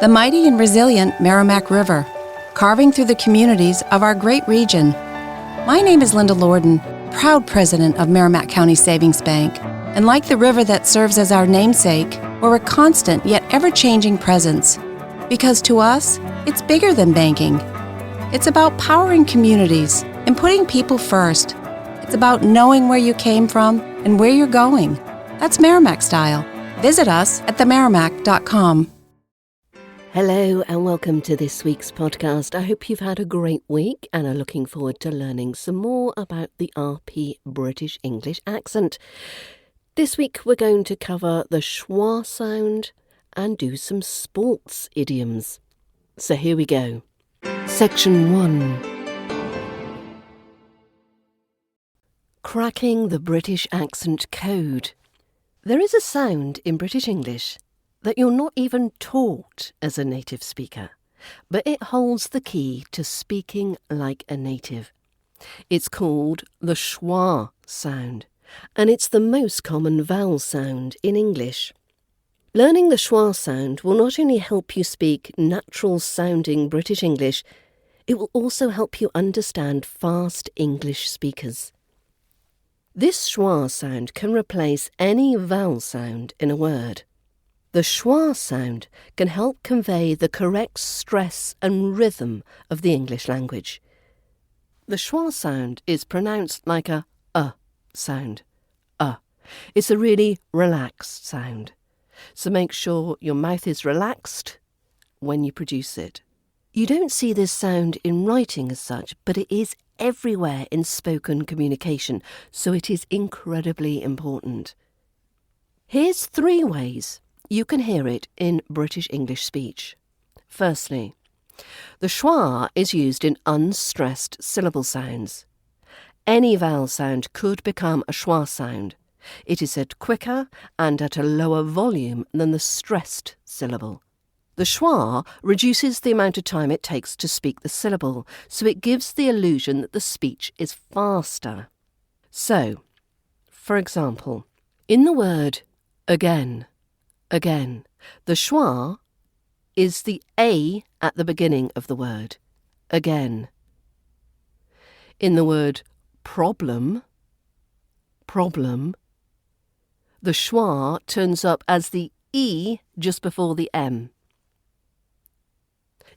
the mighty and resilient Merrimack River, carving through the communities of our great region. My name is Linda Lorden, proud president of Merrimack County Savings Bank, and like the river that serves as our namesake, we're a constant yet ever-changing presence. Because to us, it's bigger than banking. It's about powering communities and putting people first. It's about knowing where you came from and where you're going. That's Merrimack style. Visit us at themerrimack.com. Hello and welcome to this week's podcast. I hope you've had a great week and are looking forward to learning some more about the RP British English accent. This week we're going to cover the schwa sound and do some sports idioms. So here we go. Section 1. Cracking the British accent code. There is a sound in British English that you're not even taught as a native speaker, but it holds the key to speaking like a native. It's called the schwa sound, and it's the most common vowel sound in English. Learning the schwa sound will not only help you speak natural-sounding British English, it will also help you understand fast English speakers. This schwa sound can replace any vowel sound in a word. The schwa sound can help convey the correct stress and rhythm of the English language. The schwa sound is pronounced like a sound. It's a really relaxed sound. So make sure your mouth is relaxed when you produce it. You don't see this sound in writing as such, but it is everywhere in spoken communication, so it is incredibly important. Here's 3 ways you can hear it in British English speech. Firstly, the schwa is used in unstressed syllable sounds. Any vowel sound could become a schwa sound. It is said quicker and at a lower volume than the stressed syllable. The schwa reduces the amount of time it takes to speak the syllable, so it gives the illusion that the speech is faster. So, for example, in the word again, the schwa is the A at the beginning of the word, again. In the word problem, the schwa turns up as the E just before the M.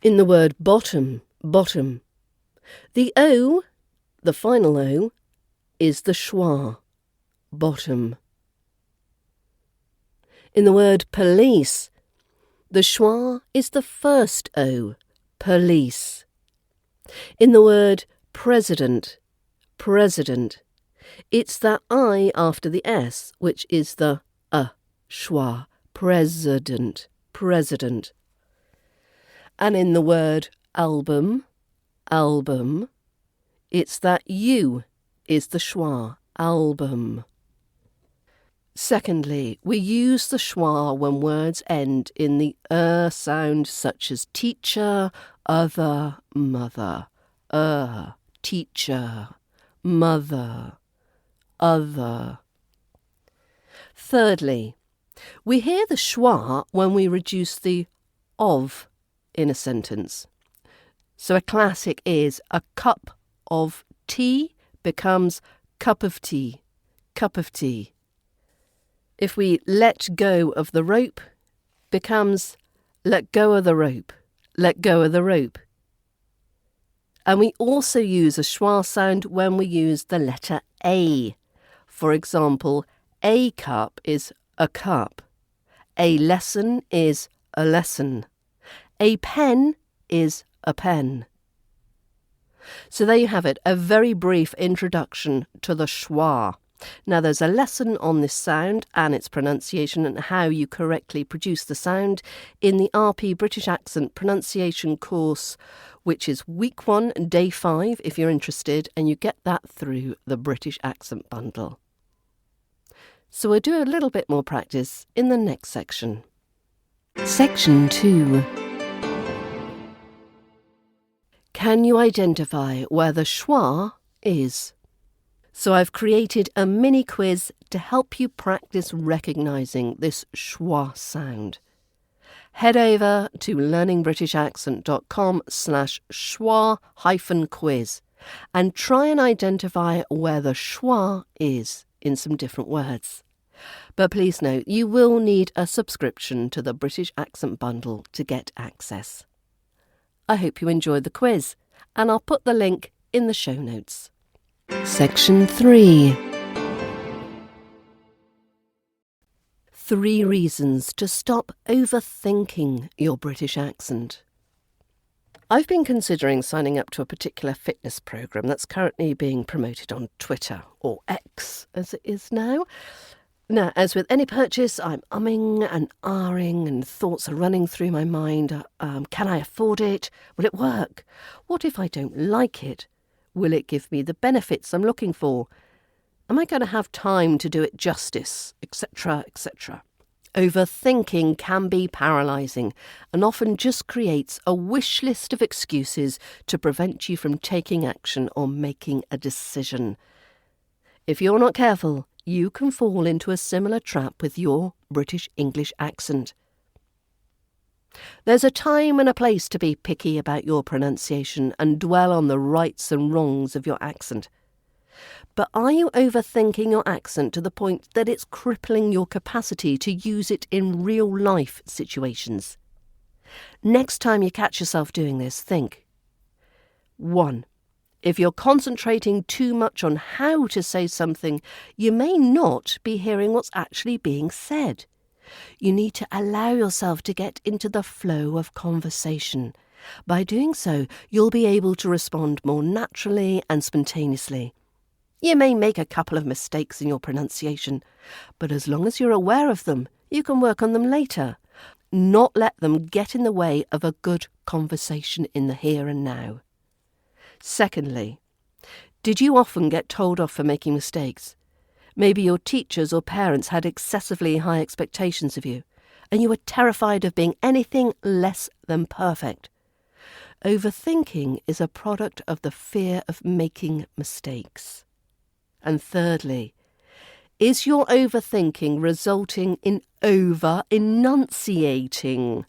In the word bottom, the O, the final O, is the schwa, bottom. In the word police, the schwa is the first O, police. In the word president, it's that I after the S, which is the schwa, president. And in the word album, it's that U is the schwa, album. Secondly, we use the schwa when words end in the sound, such as teacher, other, mother. Teacher, mother, other. Thirdly, we hear the schwa when we reduce the of in a sentence. So a classic is a cup of tea becomes cup of tea. If we let go of the rope, becomes let go of the rope. And we also use a schwa sound when we use the letter A. For example, a cup is a cup. A lesson is a lesson. A pen is a pen. So there you have it, a very brief introduction to the schwa. Now there's a lesson on this sound and its pronunciation and how you correctly produce the sound in the RP British Accent Pronunciation course, which is week 1, day 5 if you're interested, and you get that through the British Accent Bundle. So we'll do a little bit more practice in the next section. Section 2. Can you identify where the schwa is? So I've created a mini quiz to help you practice recognising this schwa sound. Head over to learningbritishaccent.com/schwa-quiz and try and identify where the schwa is in some different words. But please note, you will need a subscription to the British Accent Bundle to get access. I hope you enjoyed the quiz, and I'll put the link in the show notes. Section 3. 3 reasons to stop overthinking your British accent. I've been considering signing up to a particular fitness program that's currently being promoted on Twitter, or X as it is now. Now, as with any purchase, I'm umming and ahhing and thoughts are running through my mind. Can I afford it? Will it work? What if I don't like it? Will it give me the benefits I'm looking for? Am I going to have time to do it justice? Etc., etc. Overthinking can be paralysing and often just creates a wish list of excuses to prevent you from taking action or making a decision. If you're not careful, you can fall into a similar trap with your British English accent. There's a time and a place to be picky about your pronunciation and dwell on the rights and wrongs of your accent. But are you overthinking your accent to the point that it's crippling your capacity to use it in real-life situations? Next time you catch yourself doing this, think. 1. If you're concentrating too much on how to say something, you may not be hearing what's actually being said. You need to allow yourself to get into the flow of conversation. By doing so, you'll be able to respond more naturally and spontaneously. You may make a couple of mistakes in your pronunciation, but as long as you're aware of them, you can work on them later. Not let them get in the way of a good conversation in the here and now. Secondly, did you often get told off for making mistakes? Maybe your teachers or parents had excessively high expectations of you, and you were terrified of being anything less than perfect. Overthinking is a product of the fear of making mistakes. And thirdly, is your overthinking resulting in over-enunciating?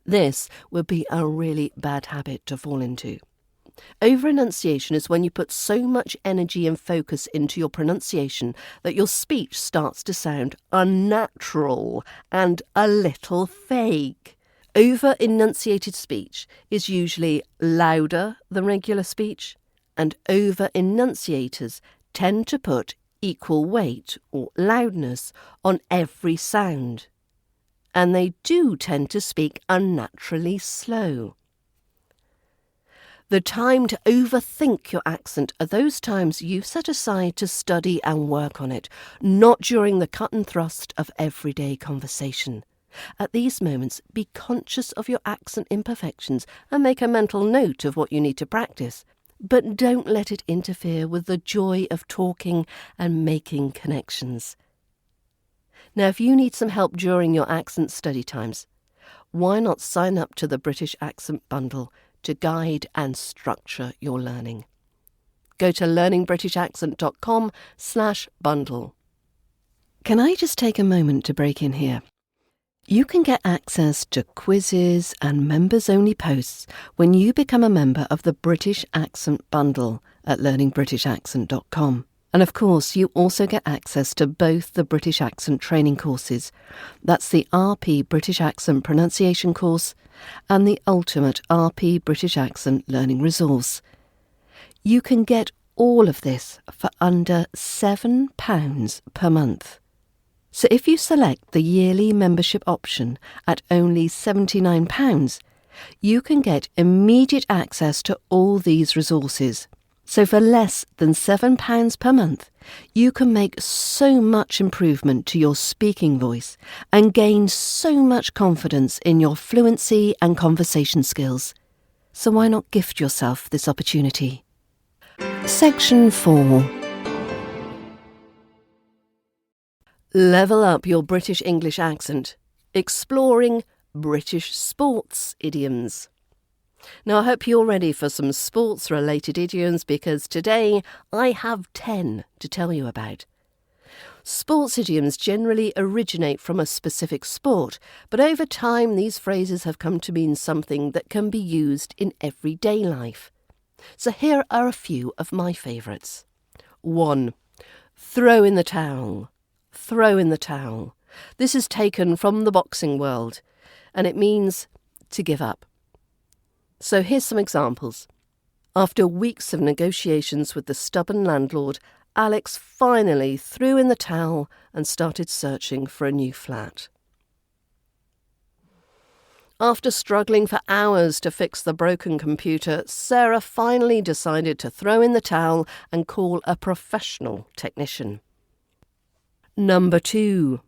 This would be a really bad habit to fall into. Over-enunciation is when you put so much energy and focus into your pronunciation that your speech starts to sound unnatural and a little fake. Over-enunciated speech is usually louder than regular speech, and over-enunciators tend to put equal weight or loudness on every sound. And they do tend to speak unnaturally slow. The time to overthink your accent are those times you've set aside to study and work on it, not during the cut and thrust of everyday conversation. At these moments, be conscious of your accent imperfections and make a mental note of what you need to practice. But don't let it interfere with the joy of talking and making connections. Now, if you need some help during your accent study times, why not sign up to the British Accent Bundle to guide and structure your learning? Go to learningbritishaccent.com/bundle. Can I just take a moment to break in here? You can get access to quizzes and members-only posts when you become a member of the British Accent Bundle at learningbritishaccent.com. And of course, you also get access to both the British Accent training courses. That's the RP British Accent Pronunciation course and the Ultimate RP British Accent Learning Resource. You can get all of this for under £7 per month. So if you select the yearly membership option at only £79, you can get immediate access to all these resources. So for less than £7 per month, you can make so much improvement to your speaking voice and gain so much confidence in your fluency and conversation skills. So why not gift yourself this opportunity? Section 4. Level up your British English accent, exploring British sports idioms. Now, I hope you're ready for some sports-related idioms because today I have 10 to tell you about. Sports idioms generally originate from a specific sport, but over time these phrases have come to mean something that can be used in everyday life. So here are a few of my favourites. 1. Throw in the towel. Throw in the towel. This is taken from the boxing world, and it means to give up. So here's some examples. After weeks of negotiations with the stubborn landlord, Alex finally threw in the towel and started searching for a new flat. After struggling for hours to fix the broken computer, Sarah finally decided to throw in the towel and call a professional technician. Number 2.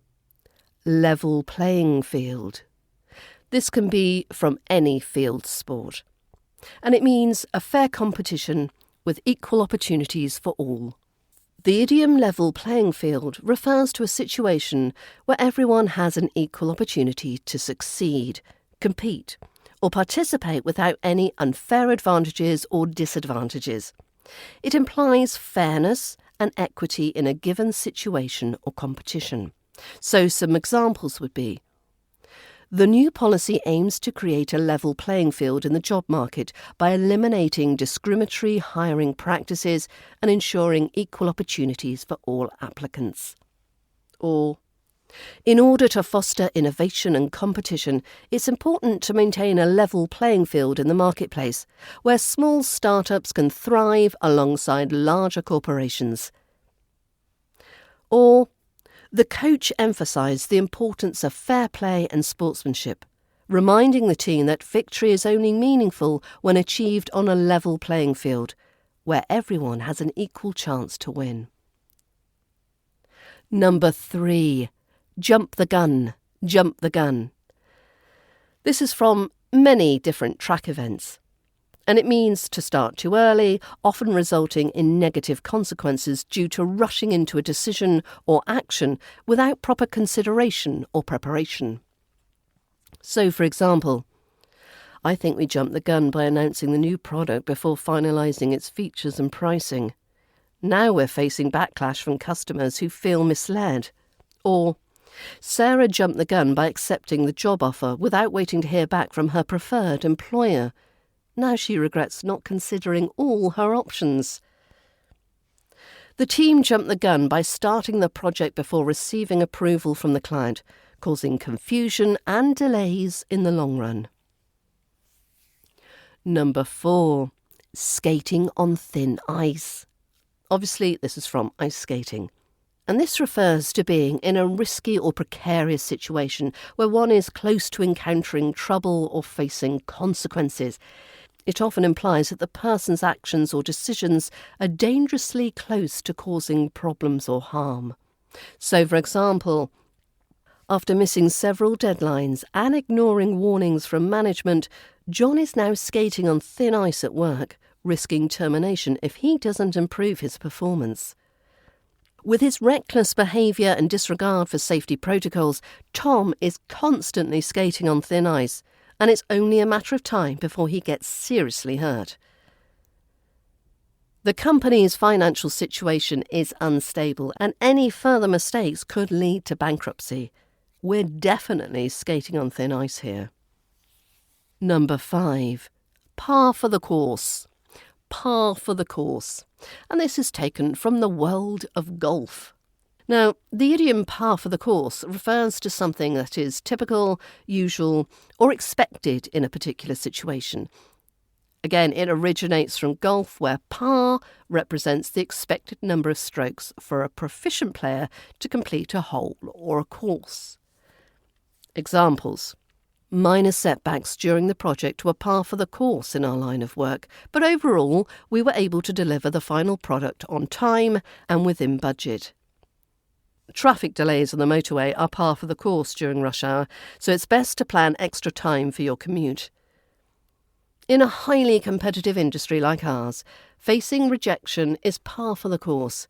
Level playing field. This can be from any field sport, and it means a fair competition with equal opportunities for all. The idiom level playing field refers to a situation where everyone has an equal opportunity to succeed, compete, or participate without any unfair advantages or disadvantages. It implies fairness and equity in a given situation or competition. So some examples would be: the new policy aims to create a level playing field in the job market by eliminating discriminatory hiring practices and ensuring equal opportunities for all applicants. Or, in order to foster innovation and competition, it's important to maintain a level playing field in the marketplace, where small startups can thrive alongside larger corporations. Or, the coach emphasised the importance of fair play and sportsmanship, reminding the team that victory is only meaningful when achieved on a level playing field, where everyone has an equal chance to win. Number 3. Jump the gun. Jump the gun. This is from many different track events, and it means to start too early, often resulting in negative consequences due to rushing into a decision or action without proper consideration or preparation. So, for example, I think we jumped the gun by announcing the new product before finalising its features and pricing. Now we're facing backlash from customers who feel misled. Or, Sarah jumped the gun by accepting the job offer without waiting to hear back from her preferred employer. Now she regrets not considering all her options. The team jumped the gun by starting the project before receiving approval from the client, causing confusion and delays in the long run. Number 4. Skating on thin ice. Obviously, this is from ice skating. And this refers to being in a risky or precarious situation where one is close to encountering trouble or facing consequences. It often implies that the person's actions or decisions are dangerously close to causing problems or harm. So, for example, after missing several deadlines and ignoring warnings from management, John is now skating on thin ice at work, risking termination if he doesn't improve his performance. With his reckless behaviour and disregard for safety protocols, Tom is constantly skating on thin ice, and it's only a matter of time before he gets seriously hurt. The company's financial situation is unstable, and any further mistakes could lead to bankruptcy. We're definitely skating on thin ice here. Number 5. Par for the course. Par for the course. And this is taken from the world of golf. Now, the idiom par for the course refers to something that is typical, usual, or expected in a particular situation. Again, it originates from golf, where par represents the expected number of strokes for a proficient player to complete a hole or a course. Examples. Minor setbacks during the project were par for the course in our line of work, but overall we were able to deliver the final product on time and within budget. Traffic delays on the motorway are par for the course during rush hour, so it's best to plan extra time for your commute. In a highly competitive industry like ours, facing rejection is par for the course.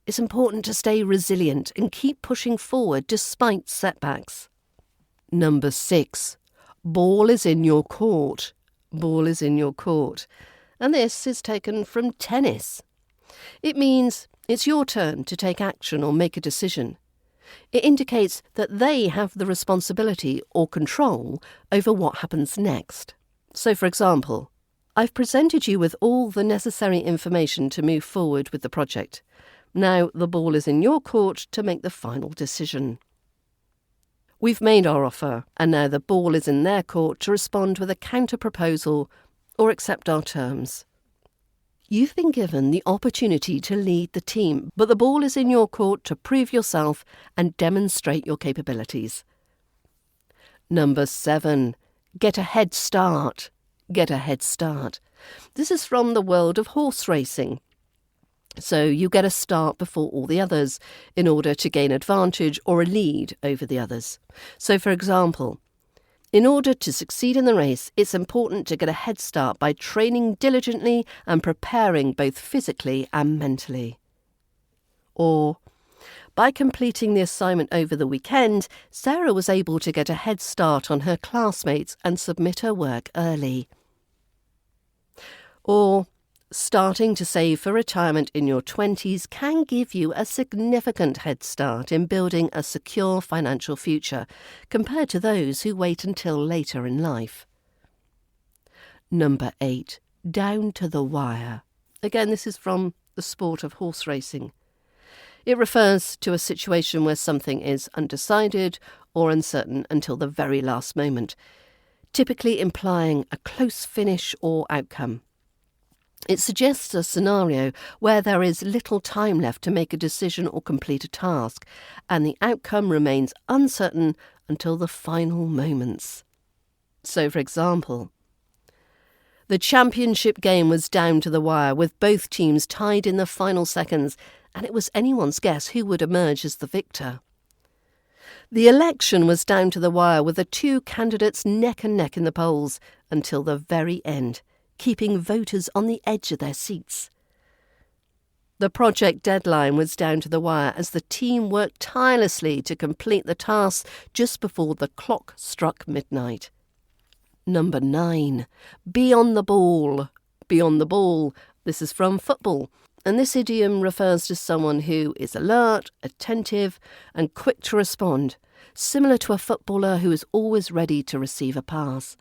It's important to stay resilient and keep pushing forward despite setbacks. Number 6. Ball is in your court. Ball is in your court. And this is taken from tennis. It means It's your turn to take action or make a decision. It indicates that they have the responsibility or control over what happens next. So, for example, I've presented you with all the necessary information to move forward with the project. Now the ball is in your court to make the final decision. We've made our offer, and now the ball is in their court to respond with a counter-proposal or accept our terms. You've been given the opportunity to lead the team, but the ball is in your court to prove yourself and demonstrate your capabilities. Number 7. Get a head start. Get a head start. This is from the world of horse racing. So you get a start before all the others in order to gain advantage or a lead over the others. So, for example, in order to succeed in the race, it's important to get a head start by training diligently and preparing both physically and mentally. Or, by completing the assignment over the weekend, Sarah was able to get a head start on her classmates and submit her work early. Or, starting to save for retirement in your 20s can give you a significant head start in building a secure financial future compared to those who wait until later in life. Number 8. Down to the wire. Again, this is from the sport of horse racing. It refers to a situation where something is undecided or uncertain until the very last moment, typically implying a close finish or outcome. It suggests a scenario where there is little time left to make a decision or complete a task, and the outcome remains uncertain until the final moments. So, for example, the championship game was down to the wire, with both teams tied in the final seconds, and it was anyone's guess who would emerge as the victor. The election was down to the wire, with the two candidates neck and neck in the polls until the very end, keeping voters on the edge of their seats. The project deadline was down to the wire as the team worked tirelessly to complete the task just before the clock struck midnight. Number 9. Be on the ball. Be on the ball. This is from football, and this idiom refers to someone who is alert, attentive, and quick to respond, similar to a footballer who is always ready to receive a pass.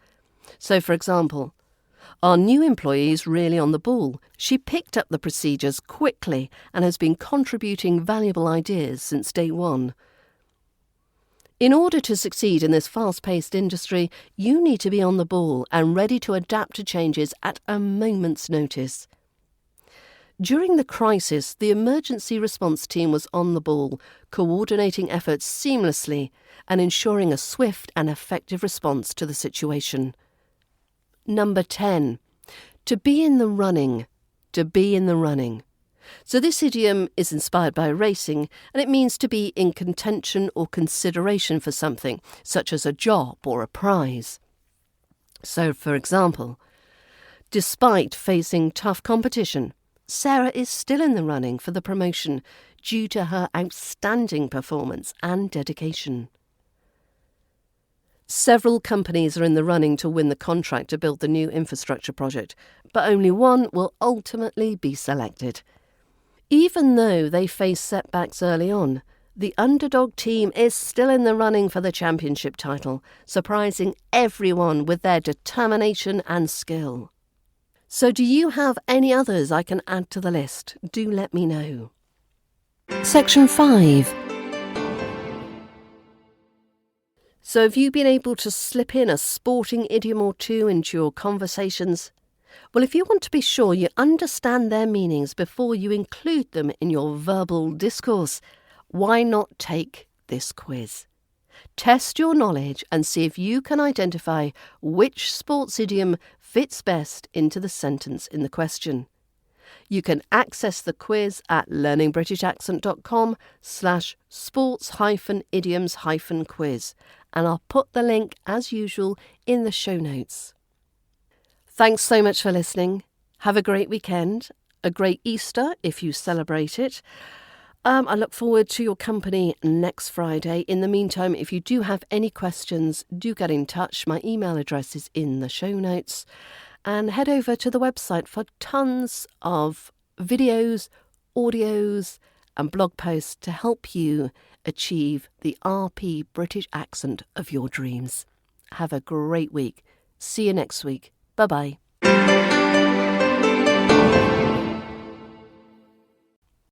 So, for example, our new employee is really on the ball. She picked up the procedures quickly and has been contributing valuable ideas since day one. In order to succeed in this fast-paced industry, you need to be on the ball and ready to adapt to changes at a moment's notice. During the crisis, the emergency response team was on the ball, coordinating efforts seamlessly and ensuring a swift and effective response to the situation. Number 10. To be in the running. To be in the running. So this idiom is inspired by racing, and it means to be in contention or consideration for something, such as a job or a prize. So, for example, despite facing tough competition, Sarah is still in the running for the promotion due to her outstanding performance and dedication. Several companies are in the running to win the contract to build the new infrastructure project, but only one will ultimately be selected. Even though they face setbacks early on, the underdog team is still in the running for the championship title, surprising everyone with their determination and skill. So do you have any others I can add to the list? Do let me know. Section 5. So have you been able to slip in a sporting idiom or two into your conversations? Well, if you want to be sure you understand their meanings before you include them in your verbal discourse, why not take this quiz? Test your knowledge and see if you can identify which sports idiom fits best into the sentence in the question. You can access the quiz at learningbritishacent.com/sports-idioms-quiz, and I'll put the link, as usual, in the show notes. Thanks so much for listening. Have a great weekend, a great Easter if you celebrate it. I look forward to your company next Friday. In the meantime, if you do have any questions, do get in touch. My email address is in the show notes. And head over to the website for tons of videos, audios and blog posts to help you achieve the RP British accent of your dreams. Have a great week. See you next week. Bye-bye.